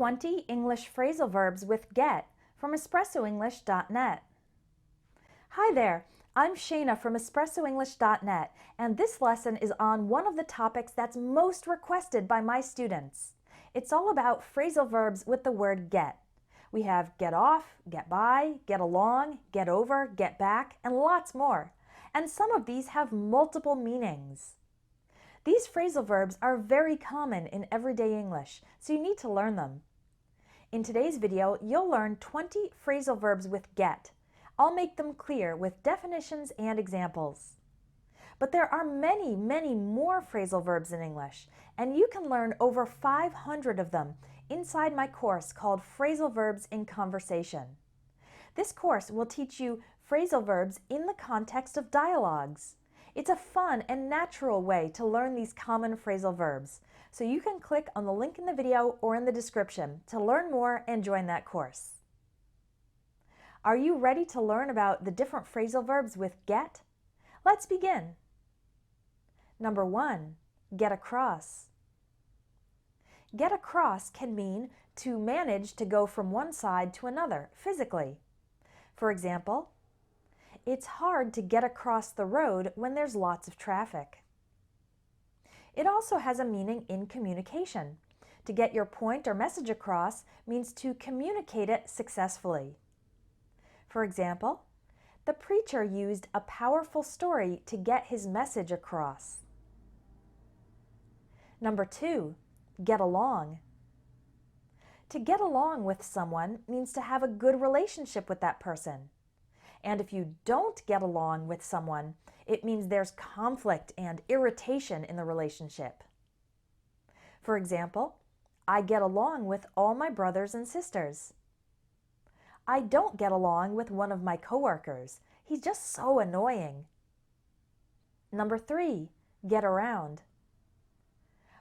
20 English phrasal verbs with get from espressoenglish.net. Hi there, I'm Shayna from espressoenglish.net, and this lesson is on one of the topics that's most requested by my students. It's all about phrasal verbs with the word get. We have get off, get by, get along, get over, get back, and lots more. And some of these have multiple meanings. These phrasal verbs are very common in everyday English, so you need to learn them. In today's video, you'll learn 20 phrasal verbs with get. I'll make them clear with definitions and examples. But there are many, many more phrasal verbs in English, and you can learn over 500 of them inside my course called Phrasal Verbs in Conversation. This course will teach you phrasal verbs in the context of dialogues. It's a fun and natural way to learn these common phrasal verbs, so you can click on the link in the video or in the description to learn more and join that course. Are you ready to learn about the different phrasal verbs with get? Let's begin. Number 1, get across. Get across can mean to manage to go from one side to another physically. For example, it's hard to get across the road when there's lots of traffic. It also has a meaning in communication. To get your point or message across means to communicate it successfully. For example, the preacher used a powerful story to get his message across. Number 2, get along. To get along with someone means to have a good relationship with that person. And if you don't get along with someone, it means there's conflict and irritation in the relationship. For example, I get along with all my brothers and sisters. I don't get along with one of my coworkers. He's just so annoying. Number 3, get around.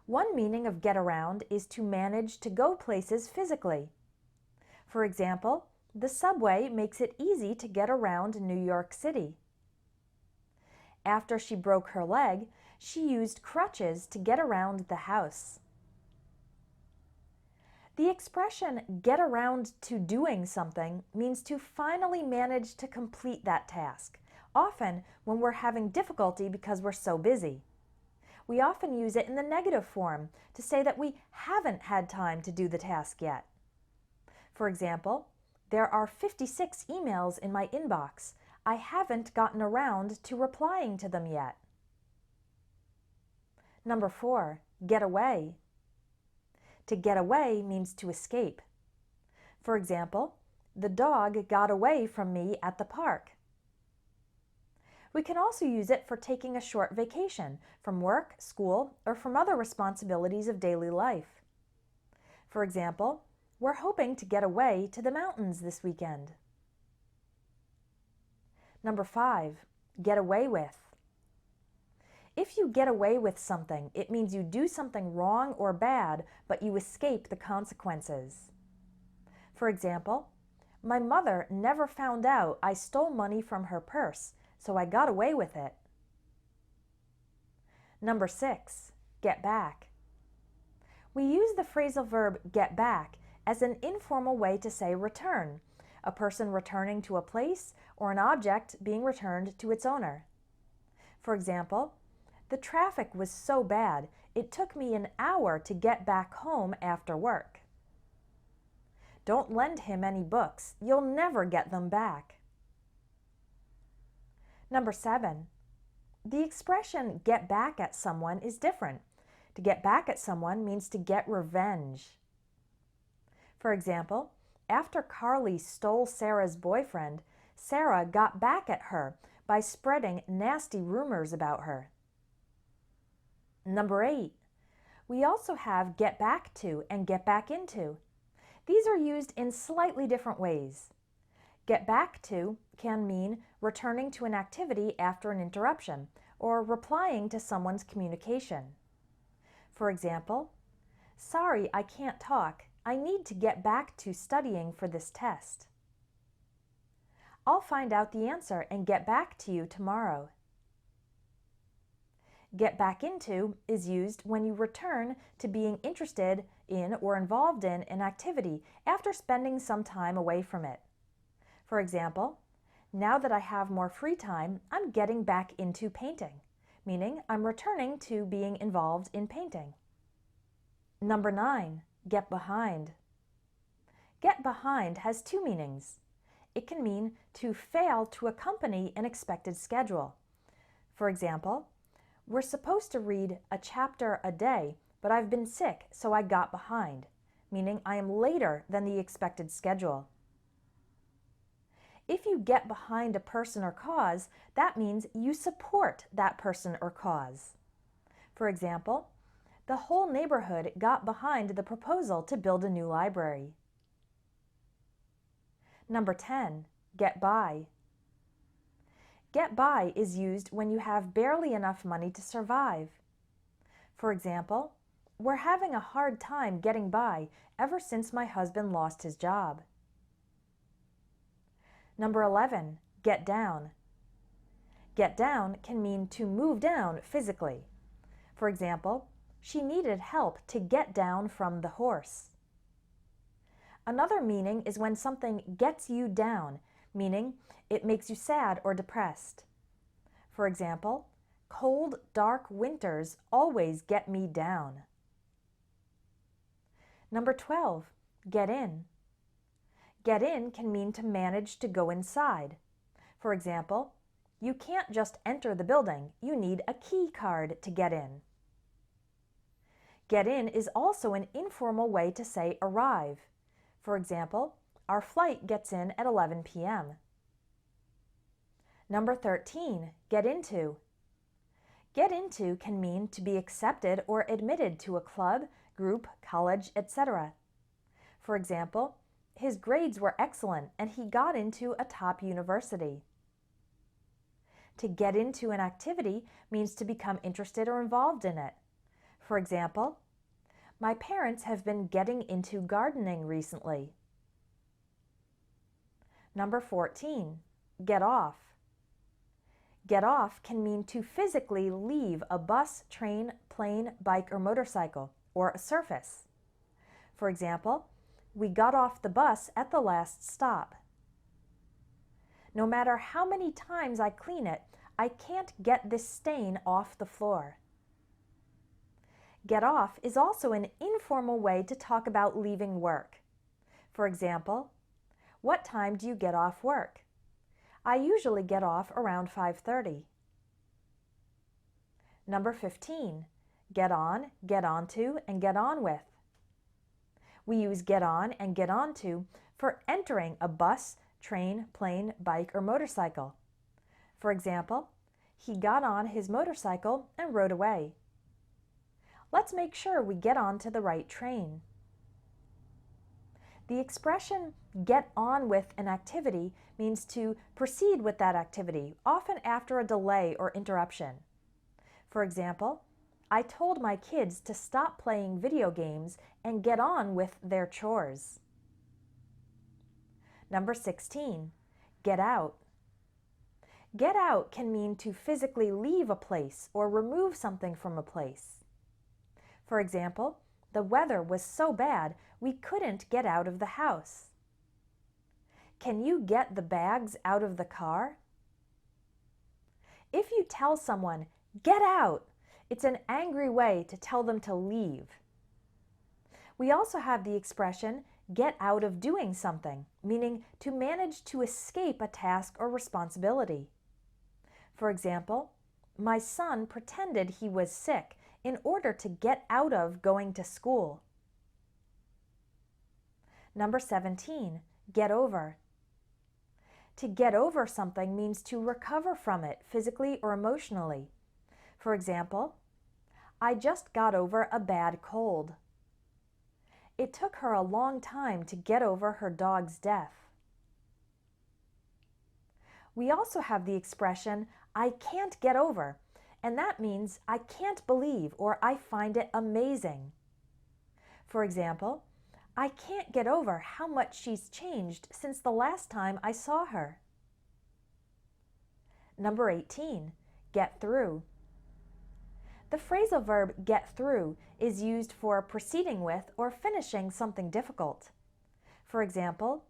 One meaning of get around is to manage to go places physically. For example, the subway makes it easy to get around New York City. After she broke her leg, she used crutches to get around the house. The expression get around to doing something means to finally manage to complete that task, often when we're having difficulty because we're so busy. We often use it in the negative form to say that we haven't had time to do the task yet. For example, there are 56 emails in my inbox. I haven't gotten around to replying to them yet. Number 4, get away. To get away means to escape. For example, the dog got away from me at the park. We can also use it for taking a short vacation from work, school, or from other responsibilities of daily life. For example, we're hoping to get away to the mountains this weekend. Number 5, get away with. If you get away with something, it means you do something wrong or bad, but you escape the consequences. For example, my mother never found out I stole money from her purse, so I got away with it. Number 6, get back. We use the phrasal verb get back as an informal way to say return, a person returning to a place or an object being returned to its owner. For example, the traffic was so bad, it took me an hour to get back home after work. Don't lend him any books. You'll never get them back. Number 7, the expression get back at someone is different. To get back at someone means to get revenge. For example, after Carly stole Sarah's boyfriend, Sarah got back at her by spreading nasty rumors about her. Number 8, we also have get back to and get back into. These are used in slightly different ways. Get back to can mean returning to an activity after an interruption or replying to someone's communication. For example, sorry, I can't talk. I need to get back to studying for this test. I'll find out the answer and get back to you tomorrow. Get back into is used when you return to being interested in or involved in an activity after spending some time away from it. For example, now that I have more free time, I'm getting back into painting, meaning I'm returning to being involved in painting. Number 9, get behind. Get behind has two meanings. It can mean to fail to accompany an expected schedule. For example, we're supposed to read a chapter a day, but I've been sick, so I got behind, meaning I am later than the expected schedule. If you get behind a person or cause, that means you support that person or cause. For example, the whole neighborhood got behind the proposal to build a new library. Number 10, get by. Get by is used when you have barely enough money to survive. For example, we're having a hard time getting by ever since my husband lost his job. Number 11, get down. Get down can mean to move down physically. For example, she needed help to get down from the horse. Another meaning is when something gets you down, meaning it makes you sad or depressed. For example, cold, dark winters always get me down. Number 12, get in. Get in can mean to manage to go inside. For example, you can't just enter the building, you need a key card to get in. Get in is also an informal way to say arrive. For example, our flight gets in at 11 p.m. Number 13, get into. Get into can mean to be accepted or admitted to a club, group, college, etc. For example, his grades were excellent and he got into a top university. To get into an activity means to become interested or involved in it. For example, my parents have been getting into gardening recently. Number 14, get off. Get off can mean to physically leave a bus, train, plane, bike, or motorcycle, or a surface. For example, we got off the bus at the last stop. No matter how many times I clean it, I can't get this stain off the floor. Get off is also an informal way to talk about leaving work. For example, what time do you get off work? I usually get off around 5:30. Number 15, get on, get onto, and get on with. We use get on and get onto for entering a bus, train, plane, bike, or motorcycle. For example, he got on his motorcycle and rode away. Let's make sure we get on to the right train. The expression get on with an activity means to proceed with that activity, often after a delay or interruption. For example, I told my kids to stop playing video games and get on with their chores. Number 16, get out. Get out can mean to physically leave a place or remove something from a place. For example, the weather was so bad we couldn't get out of the house. Can you get the bags out of the car? If you tell someone, get out, it's an angry way to tell them to leave. We also have the expression, get out of doing something, meaning to manage to escape a task or responsibility. For example, my son pretended he was sick in order to get out of going to school. Number 17, get over. To get over something means to recover from it physically or emotionally. For example, I just got over a bad cold. It took her a long time to get over her dog's death. We also have the expression, I can't get over, and that means I can't believe or I find it amazing. For example, I can't get over how much she's changed since the last time I saw her. Number 18, get through. The phrasal verb get through is used for proceeding with or finishing something difficult. For example,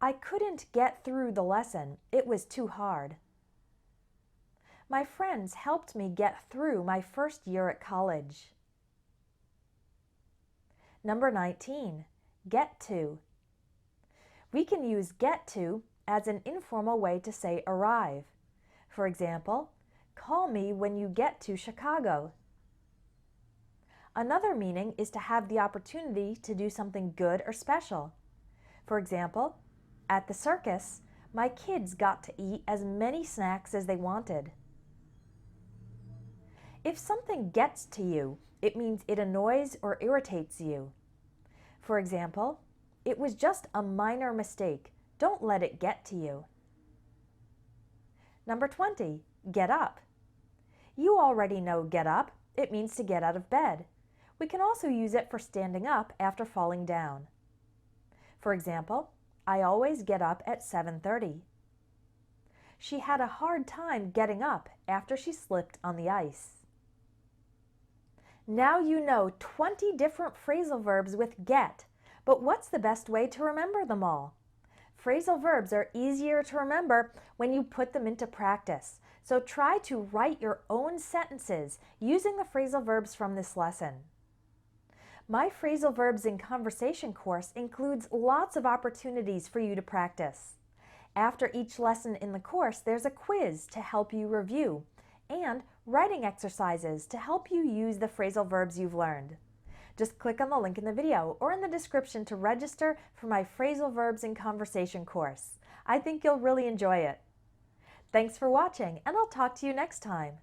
I couldn't get through the lesson. It was too hard. My friends helped me get through my first year at college. Number 19, get to. We can use get to as an informal way to say arrive. For example, call me when you get to Chicago. Another meaning is to have the opportunity to do something good or special. For example, at the circus, my kids got to eat as many snacks as they wanted. If something gets to you, it means it annoys or irritates you. For example, it was just a minor mistake. Don't let it get to you. Number 20, get up. You already know get up. It means to get out of bed. We can also use it for standing up after falling down. For example, I always get up at 7:30. She had a hard time getting up after she slipped on the ice. Now you know 20 different phrasal verbs with get, but what's the best way to remember them all? Phrasal verbs are easier to remember when you put them into practice, so try to write your own sentences using the phrasal verbs from this lesson. My Phrasal Verbs in Conversation course includes lots of opportunities for you to practice. After each lesson in the course, there's a quiz to help you review, and writing exercises to help you use the phrasal verbs you've learned. Just click on the link in the video or in the description to register for my Phrasal Verbs in Conversation course. I think you'll really enjoy it. Thanks for watching, and I'll talk to you next time.